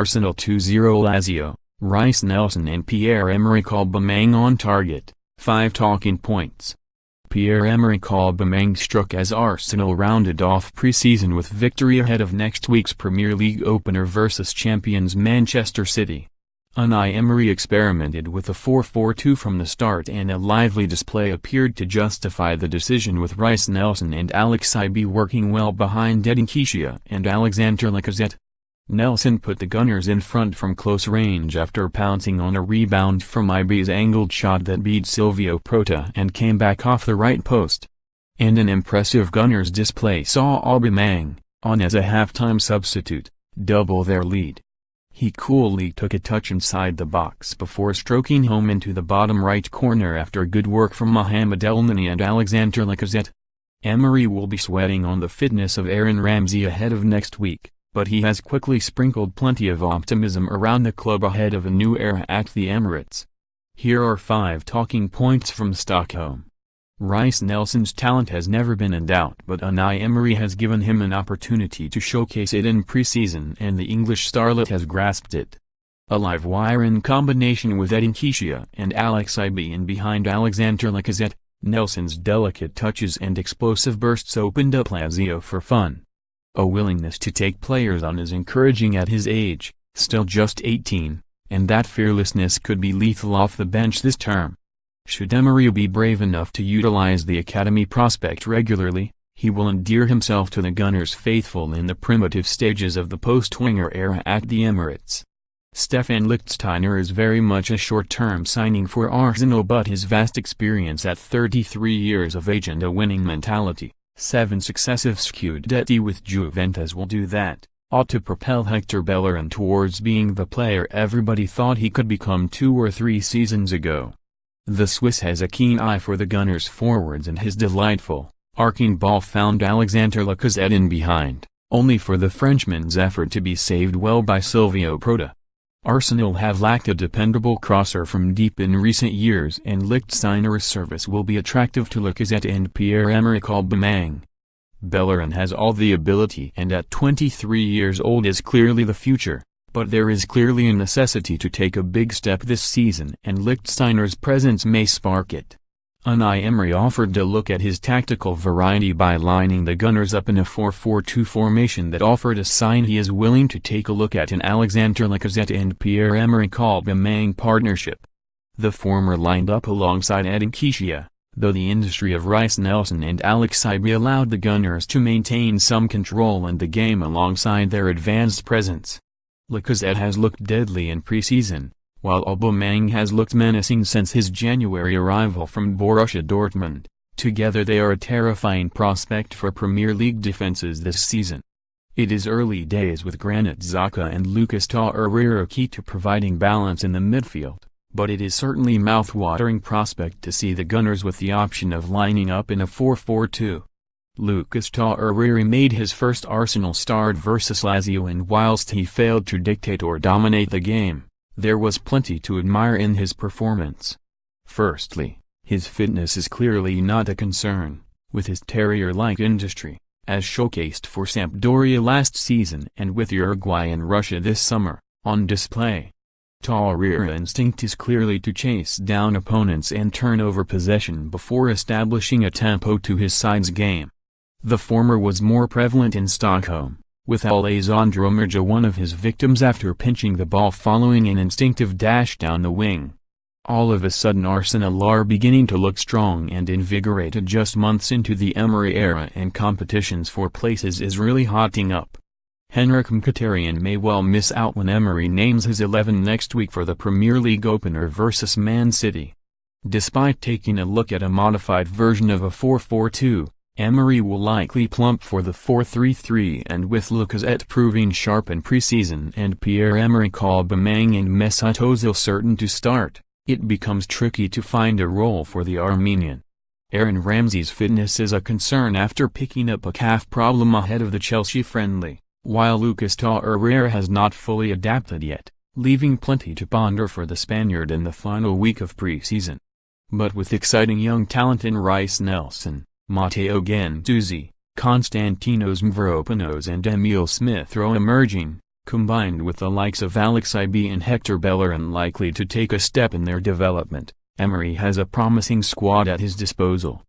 Arsenal 2-0 Lazio, Reiss Nelson and Pierre-Emerick Aubameyang on target, 5 talking points. Pierre-Emerick Aubameyang struck as Arsenal rounded off pre-season with victory ahead of next week's Premier League opener versus champions Manchester City. Unai Emery experimented with a 4-4-2 from the start and a lively display appeared to justify the decision with Reiss Nelson and Alexandre working well behind Nketiah and Alexandre Lacazette. Nelson put the Gunners in front from close range after pouncing on a rebound from Iwobi's angled shot that beat Silvio Prota and came back off the right post. And an impressive Gunners display saw Aubameyang, on as a halftime substitute, double their lead. He coolly took a touch inside the box before stroking home into the bottom right corner after good work from Mohamed Elneny and Alexandre Lacazette. Emery will be sweating on the fitness of Aaron Ramsey ahead of next week, but he has quickly sprinkled plenty of optimism around the club ahead of a new era at the Emirates. Here are 5 talking points from Stockholm. Reiss Nelson's talent has never been in doubt, but Unai Emery has given him an opportunity to showcase it in pre-season and the English starlet has grasped it. A live wire in combination with Nketiah and Alexandre in behind Alexandre Lacazette, Nelson's delicate touches and explosive bursts opened up Lazio for fun. A willingness to take players on is encouraging at his age, still just 18, and that fearlessness could be lethal off the bench this term. Should Emery be brave enough to utilize the academy prospect regularly, he will endear himself to the Gunners faithful in the primitive stages of the post-Wenger era at the Emirates. Stefan Lichtsteiner is very much a short-term signing for Arsenal, but his vast experience at 33 years of age and a winning mentality, 7 successive Scudetti with Juventus will do that, ought to propel Hector Bellerin towards being the player everybody thought he could become 2 or 3 seasons ago. The Swiss has a keen eye for the Gunners forwards and his delightful, arcing ball found Alexandre Lacazette in behind, only for the Frenchman's effort to be saved well by Silvio Prota. Arsenal have lacked a dependable crosser from deep in recent years and Lichtsteiner's service will be attractive to Lacazette and Pierre-Emerick Aubameyang. Bellerin has all the ability and at 23 years old is clearly the future. But there is clearly a necessity to take a big step this season and Lichtsteiner's presence may spark it. Unai Emery offered to look at his tactical variety by lining the Gunners up in a 4-4-2 formation that offered a sign he is willing to take a look at an Alexandre Lacazette and Pierre-Emerick Aubameyang partnership. The former lined up alongside Nketiah, though the industry of Reiss Nelson and Alexandre allowed the Gunners to maintain some control in the game alongside their advanced presence. Lacazette has looked deadly in pre-season, while Aubameyang has looked menacing since his January arrival from Borussia Dortmund. Together they are a terrifying prospect for Premier League defenses this season. It is early days with Granit Xhaka and Lucas Torreira key to providing balance in the midfield, but it is certainly mouth-watering prospect to see the Gunners with the option of lining up in a 4-4-2. Lucas Torreira made his first Arsenal start versus Lazio and whilst he failed to dictate or dominate the game, there was plenty to admire in his performance. Firstly, his fitness is clearly not a concern, with his terrier-like industry, as showcased for Sampdoria last season and with Uruguay and Russia this summer, on display. Torreira's instinct is clearly to chase down opponents and turn over possession before establishing a tempo to his side's game. The former was more prevalent in Stockholm, with Alexandre Merja one of his victims after pinching the ball following an instinctive dash down the wing. All of a sudden Arsenal are beginning to look strong and invigorated just months into the Emery era and competitions for places is really hotting up. Henrik Mkhitaryan may well miss out when Emery names his 11 next week for the Premier League opener versus Man City. Despite taking a look at a modified version of a 4-4-2, Emery will likely plump for the 4-3-3 and with Lacazette proving sharp in pre-season and Pierre-Emerick Aubameyang and Mesut Ozil certain to start, it becomes tricky to find a role for the Armenian. Aaron Ramsey's fitness is a concern after picking up a calf problem ahead of the Chelsea friendly, while Lucas Torreira has not fully adapted yet, leaving plenty to ponder for the Spaniard in the final week of pre-season. But with exciting young talent in Reiss Nelson, Matteo Guendouzi, Konstantinos Mavropanos and Emil Smith-Rowe emerging, Combined with the likes of Iwobi and Hector Bellerin likely to take a step in their development, Emery has a promising squad at his disposal.